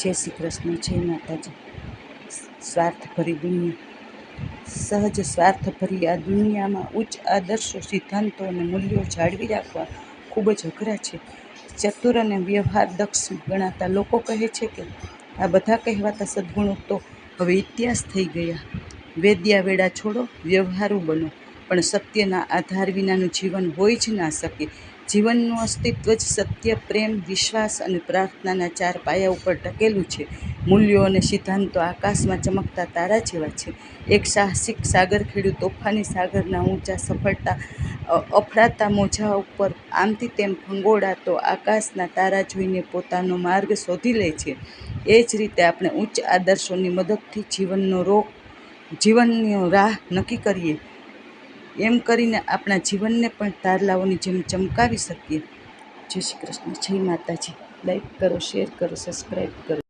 જય શ્રી કૃષ્ણ, જય માતાજી। સ્વાર્થભરી દુનિયા, સહજ સ્વાર્થભરી આ દુનિયામાં ઉચ્ચ આદર્શો, સિદ્ધાંતો અને મૂલ્યો જાળવી રાખવા ખૂબ જ અઘરા છે। ચતુર અને વ્યવહાર દક્ષ ગણાતા લોકો કહે છે કે આ બધા કહેવાતા સદ્ગુણો તો હવે ઇતિહાસ થઈ ગયા। વેદ્યા વેડા છોડો, વ્યવહારુ બનો, પણ સત્યના આધાર વિનાનું જીવન હોઈ જ ના શકે। જીવનનું અસ્તિત્વ જ સત્ય, પ્રેમ, વિશ્વાસ અને પ્રાર્થનાના 4 પાયા ઉપર ટકેલું છે। મૂલ્યો અને સિદ્ધાંતો આકાશમાં ચમકતા તારા જેવા છે। એક સાહસિક સાગરખેડુ તોફાની સાગરના ઊંચા સફળતા અફડાતા મોજા ઉપર આમથી તેમ ફંગોળાતો આકાશના તારા જોઈને પોતાનો માર્ગ શોધી લે છે। એ જ રીતે આપણે ઉચ્ચ આદર્શોની મદદથી જીવનની રાહ નક્કી કરીએ, એમ કરીને આપણા જીવનને પણ તારલાઓની જેમ ચમકાવી શકીએ। જય શ્રી કૃષ્ણ, જય માતાજી। લાઈક કરો, શેર કરો, સબસ્ક્રાઈબ કરો।